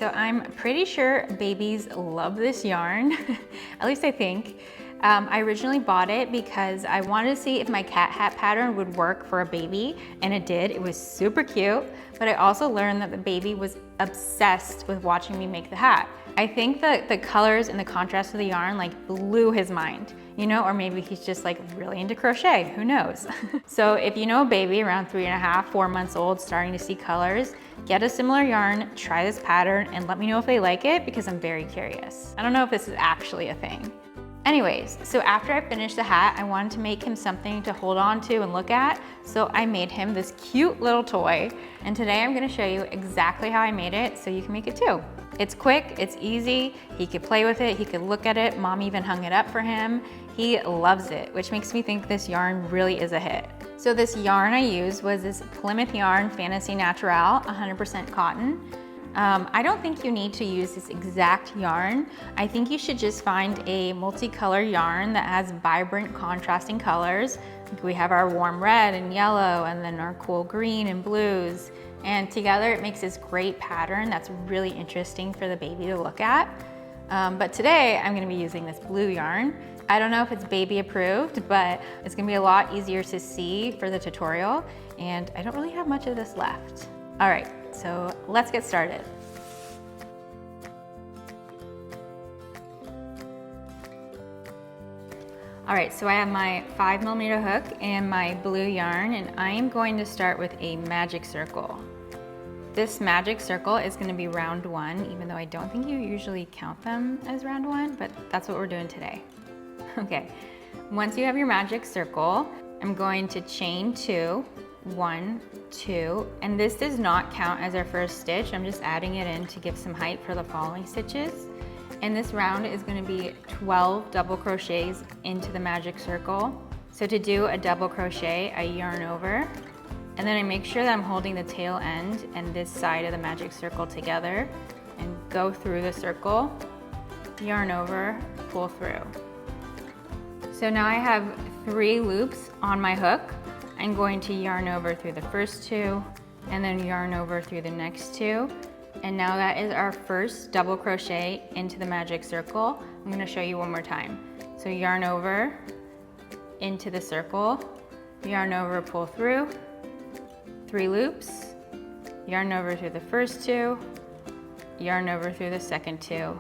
so I'm pretty sure babies love this yarn, at least I think. I originally bought it because I wanted to see if my cat hat pattern would work for a baby, and it did. It was super cute, but I also learned that the baby was obsessed with watching me make the hat. I think that the colors and the contrast of the yarn like blew his mind, you know, or maybe he's just like really into crochet, who knows? So if you know a baby around 3.5, 4 months old starting to see colors, get a similar yarn, try this pattern, and let me know if they like it because I'm very curious. I don't know if this is actually a thing. Anyways, so after I finished the hat, I wanted to make him something to hold on to and look at, so I made him this cute little toy, and today I'm gonna show you exactly how I made it so you can make it too. It's quick, it's easy, he could play with it, he could look at it, Mom even hung it up for him. He loves it, which makes me think this yarn really is a hit. So this yarn I used was this Plymouth yarn Fantasy Naturale, 100% cotton. I don't think you need to use this exact yarn. I think you should just find a multicolor yarn that has vibrant contrasting colors. We have our warm red and yellow, and then our cool green and blues. And together it makes this great pattern that's really interesting for the baby to look at. But today I'm gonna be using this blue yarn. I don't know if it's baby approved, but it's gonna be a lot easier to see for the tutorial, and I don't really have much of this left. All right, so let's get started. All right, so I have my 5mm hook and my blue yarn, and I am going to start with a magic circle. This magic circle is gonna be round 1, even though I don't think you usually count them as round 1, but that's what we're doing today. Okay, once you have your magic circle, I'm going to chain 2, 1, 2, and this does not count as our first stitch. I'm just adding it in to give some height for the following stitches. And this round is going to be 12 double crochets into the magic circle. So to do a double crochet, I yarn over, and then I make sure that I'm holding the tail end and this side of the magic circle together, and go through the circle, yarn over, pull through. So now I have 3 loops on my hook. I'm going to yarn over through the first 2, and then yarn over through the next 2. And now that is our first double crochet into the magic circle. I'm gonna show you one more time. So yarn over into the circle, yarn over, pull through, 3 loops, yarn over through the first 2, yarn over through the second 2,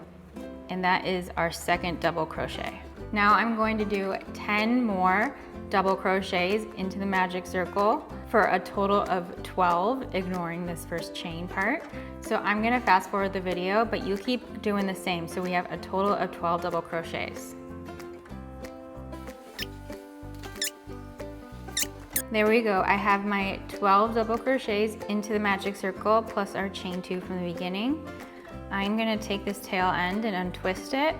and that is our second double crochet. Now I'm going to do 10 more double crochets into the magic circle for a total of 12, ignoring this first chain part. So I'm gonna fast forward the video, but you keep doing the same. So we have a total of 12 double crochets. There we go. I have my 12 double crochets into the magic circle plus our chain 2 from the beginning. I'm gonna take this tail end and untwist it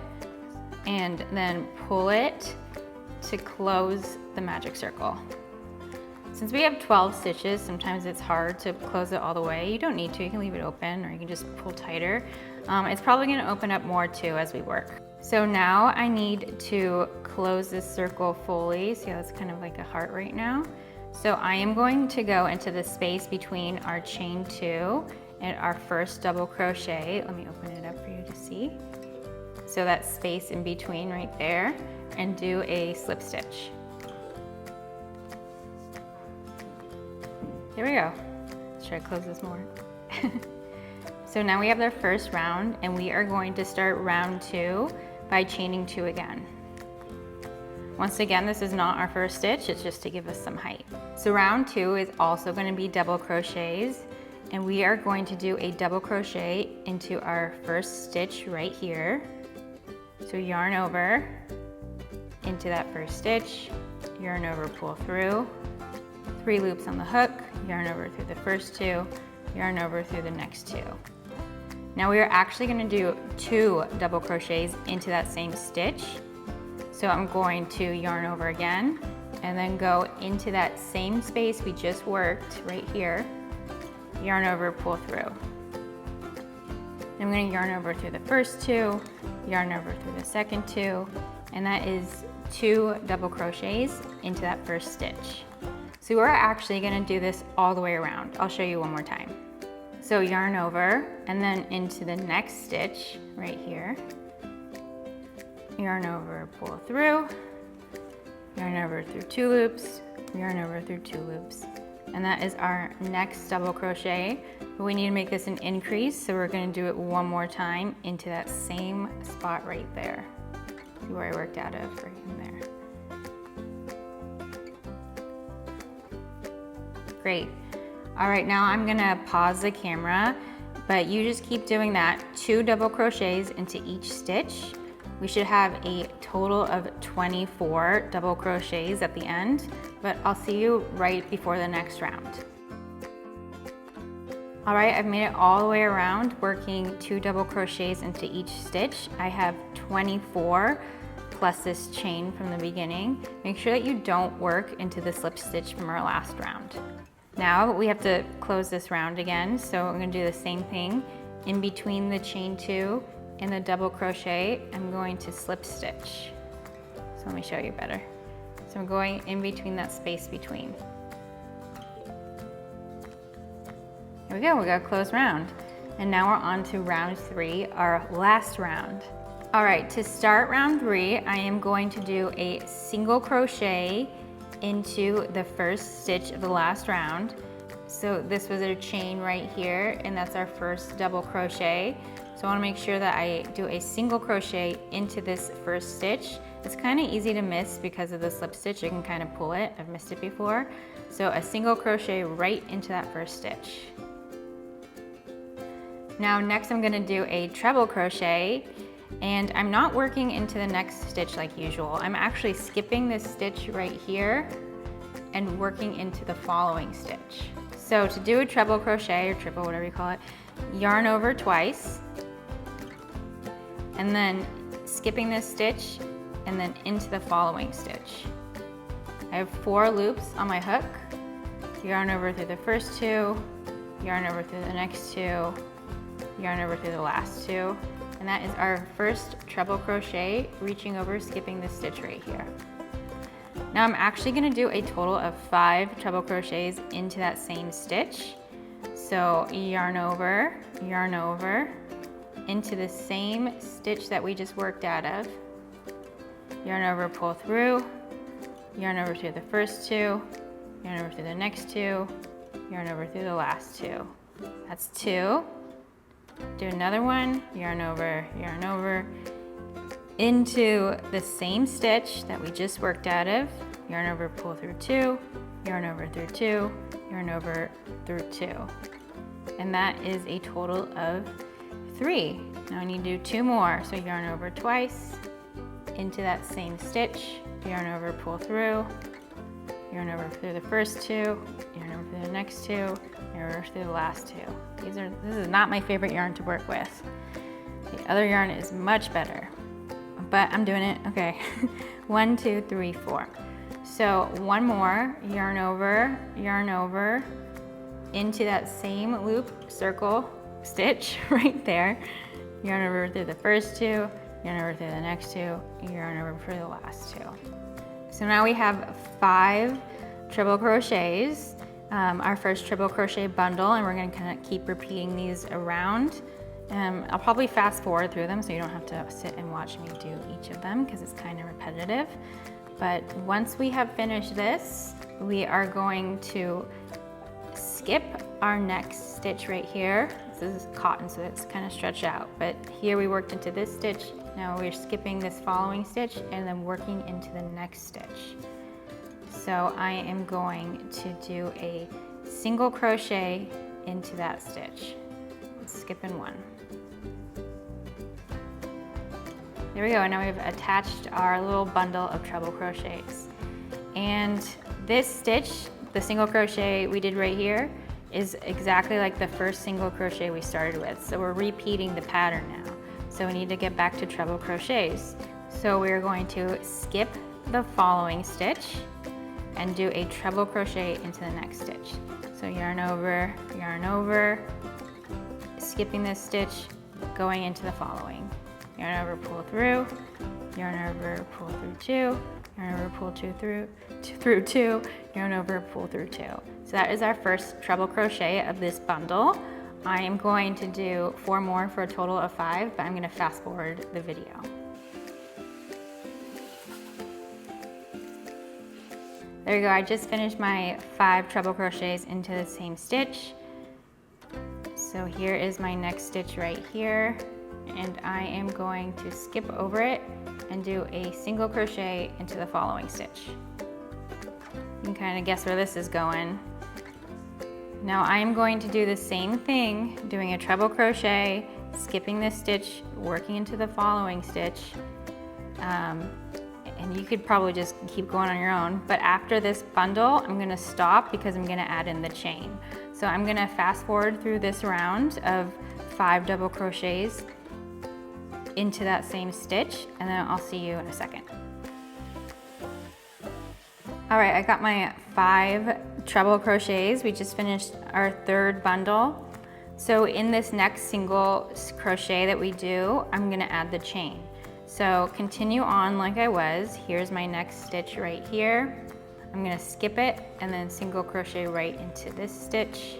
and then pull it to close the magic circle. Since we have 12 stitches, sometimes it's hard to close it all the way. You don't need to, you can leave it open, or you can just pull tighter. It's probably gonna open up more too as we work. So now I need to close this circle fully. See how it's kind of like a heart right now? So I am going to go into the space between our chain 2 and our first double crochet. Let me open it up for you to see. So that space in between right there, and do a slip stitch. There we go. Should I close this more? So now we have our first round, and we are going to start round 2 by chaining 2 again. Once again, this is not our first stitch, it's just to give us some height. So round 2 is also going to be double crochets, and we are going to do a double crochet into our first stitch right here. So yarn over into that first stitch, yarn over, pull through, 3 loops on the hook, yarn over through the first 2, yarn over through the next 2. Now we are actually going to do 2 double crochets into that same stitch. So I'm going to yarn over again, and then go into that same space we just worked right here, yarn over, pull through. I'm going to yarn over through the first 2, yarn over through the second 2, and that is 2 double crochets into that first stitch. So we're actually going to do this all the way around. I'll show you one more time. So yarn over and then into the next stitch right here. Yarn over, pull through, yarn over through 2 loops, yarn over through 2 loops. And that is our next double crochet. But we need to make this an increase, so we're gonna do it one more time into that same spot right there. See where I worked out of, right in there. Great. All right, now I'm gonna pause the camera, but you just keep doing that. 2 double crochets into each stitch. We should have a total of 24 double crochets at the end, but I'll see you right before the next round. All right, I've made it all the way around, working 2 double crochets into each stitch. I have 24 plus this chain from the beginning. Make sure that you don't work into the slip stitch from our last round. Now we have to close this round again, so I'm gonna do the same thing. In between the chain 2 and the double crochet, I'm going to slip stitch. So let me show you better. So I'm going in between that space between. Here we go, we got a closed round. And now we're on to round 3, our last round. All right, to start round 3, I am going to do a single crochet into the first stitch of the last round. So this was a chain right here, and that's our first double crochet. So I wanna make sure that I do a single crochet into this first stitch. It's kind of easy to miss because of the slip stitch. You can kind of pull it, I've missed it before. So a single crochet right into that first stitch. Now next I'm gonna do a treble crochet, and I'm not working into the next stitch like usual. I'm actually skipping this stitch right here and working into the following stitch. So to do a treble crochet, or triple, whatever you call it, yarn over twice, and then skipping this stitch and then into the following stitch. I have 4 loops on my hook. Yarn over through the first 2, yarn over through the next 2, yarn over through the last 2, and that is our first treble crochet, reaching over, skipping this stitch right here. Now I'm actually gonna do a total of 5 treble crochets into that same stitch. So yarn over, into the same stitch that we just worked out of. Yarn over, pull through, yarn over through the first 2, yarn over through the next 2, yarn over through the last 2. That's 2. Do another one, yarn over, into the same stitch that we just worked out of. Yarn over, pull through 2, yarn over through 2, yarn over through 2. And that is a total of 3. Now I need to do 2 more. So yarn over twice, into that same stitch, yarn over, pull through, yarn over through the first 2, yarn over through the next 2, yarn over through the last 2. This is not my favorite yarn to work with. The other yarn is much better, but I'm doing it. Okay. 1, 2, 3, 4. So 1 more, yarn over, into that same loop, circle, stitch right there. Yarn over through the first 2, yarn over through the next 2, yarn over for the last 2. So now we have 5 treble crochets, our first treble crochet bundle, and we're going to kind of keep repeating these around. I'll probably fast forward through them so you don't have to sit and watch me do each of them because it's kind of repetitive. But once we have finished this, we are going to skip our next stitch right here. This is cotton, so it's kind of stretched out, but here we worked into this stitch. Now we're skipping this following stitch and then working into the next stitch. So I am going to do a single crochet into that stitch. Skipping 1. There we go, now we've attached our little bundle of treble crochets. And this stitch, the single crochet we did right here, is exactly like the first single crochet we started with. So we're repeating the pattern now. So we need to get back to treble crochets. So we're going to skip the following stitch and do a treble crochet into the next stitch. So yarn over, skipping this stitch, going into the following. Yarn over, pull through, yarn over, pull through 2, yarn over, pull 2 through 2, yarn over, pull through 2. So that is our first treble crochet of this bundle. I am going to do 4 more for a total of 5, but I'm gonna fast forward the video. There you go, I just finished my 5 treble crochets into the same stitch. So here is my next stitch right here, and I am going to skip over it and do a single crochet into the following stitch. You can kind of guess where this is going. Now I am going to do the same thing, doing a treble crochet, skipping this stitch, working into the following stitch. And you could probably just keep going on your own, but after this bundle, I'm gonna stop because I'm gonna add in the chain. So I'm gonna fast forward through this round of 5 double crochets into that same stitch, and then I'll see you in a second. All right, I got my 5 treble crochets. We just finished our 3rd bundle. So in this next single crochet that we do, I'm gonna add the chain. So continue on like I was. Here's my next stitch right here. I'm gonna skip it and then single crochet right into this stitch.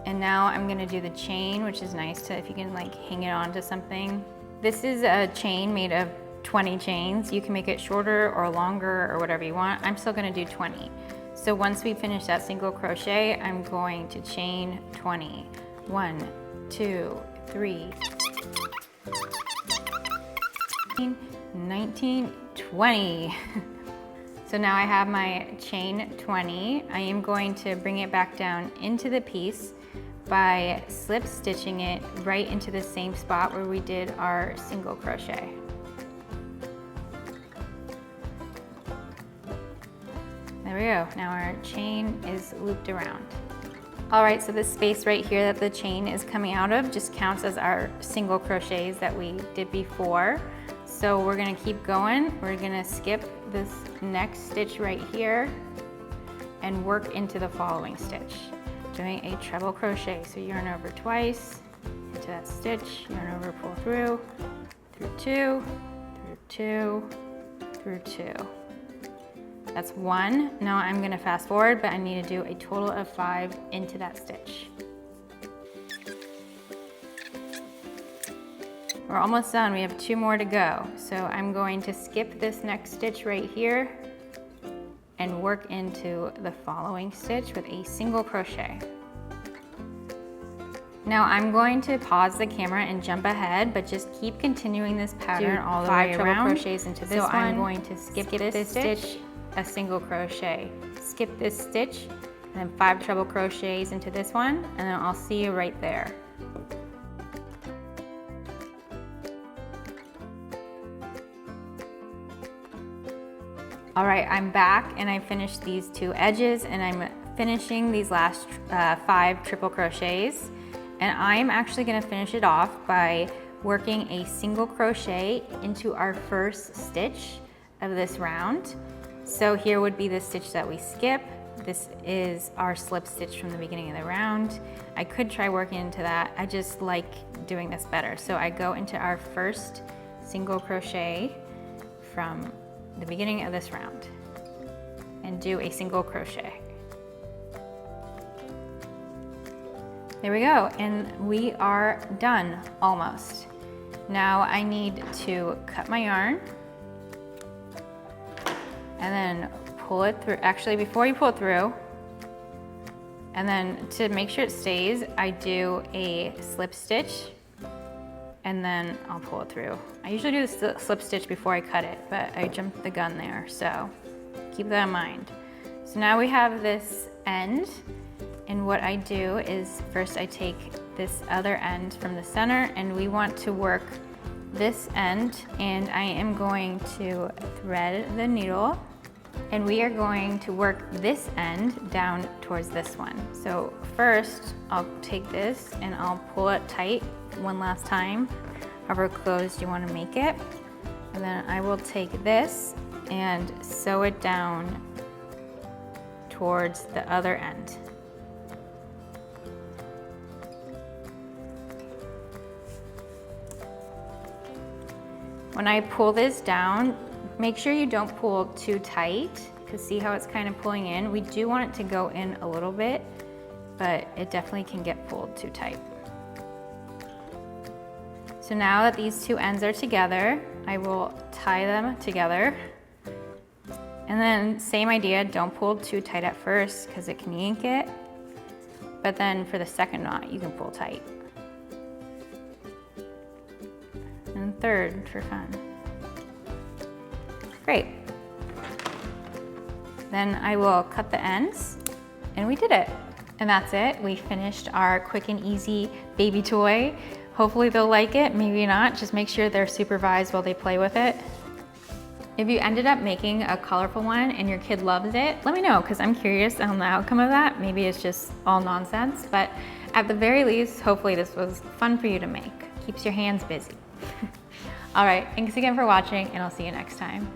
And now I'm gonna do the chain, which is nice to, if you can like hang it onto something. This is a chain made of 20 chains. You can make it shorter or longer or whatever you want. I'm still gonna do 20. So once we finish that single crochet, I'm going to chain 20. 1, 2, 3, 19, 20. So now I have my chain 20. I am going to bring it back down into the piece by slip stitching it right into the same spot where we did our single crochet. There we go. Now our chain is looped around. All right, so this space right here that the chain is coming out of just counts as our single crochets that we did before. So we're gonna keep going. We're gonna skip this next stitch right here and work into the following stitch, doing a treble crochet. So yarn over twice, into that stitch, yarn over, pull through 2, through 2, through 2. That's 1. Now I'm gonna fast forward, but I need to do a total of 5 into that stitch. We're almost done, we have 2 more to go. So I'm going to skip this next stitch right here and work into the following stitch with a single crochet. Now I'm going to pause the camera and jump ahead, but just keep continuing this pattern all the way around. 5 treble crochets into this one. So I'm going to skip this stitch, a single crochet. Skip this stitch, and then 5 treble crochets into this one, and then I'll see you right there. All right, I'm back and I finished these 2 edges, and I'm finishing these last 5 triple crochets. And I'm actually gonna finish it off by working a single crochet into our first stitch of this round. So here would be the stitch that we skip. This is our slip stitch from the beginning of the round. I could try working into that. I just like doing this better. So I go into our first single crochet from the beginning of this round and do a single crochet. There we go, and we are done almost. Now I need to cut my yarn and then pull it through. Actually, before you pull it through, and then to make sure it stays, I do a slip stitch and then I'll pull it through. I usually do the slip stitch before I cut it, but I jumped the gun there, so keep that in mind. So now we have this end, and what I do is first I take this other end from the center, and we want to work this end, and I am going to thread the needle, and we are going to work this end down towards this one. So first I'll take this and I'll pull it tight one last time, however closed you want to make it, and then I will take this and sew it down towards the other end. When I pull this down, make sure you don't pull too tight, because see how it's kind of pulling in? We do want it to go in a little bit, but it definitely can get pulled too tight. So now that these two ends are together, I will tie them together. And then same idea, don't pull too tight at first because it can yank it. But then for the second knot, you can pull tight. And third for fun. Great. Then I will cut the ends, and we did it. And that's it. We finished our quick and easy baby toy. Hopefully they'll like it, maybe not. Just make sure they're supervised while they play with it. If you ended up making a colorful one and your kid loves it, let me know, because I'm curious on the outcome of that. Maybe it's just all nonsense, but at the very least, hopefully this was fun for you to make. Keeps your hands busy. All right, thanks again for watching, and I'll see you next time.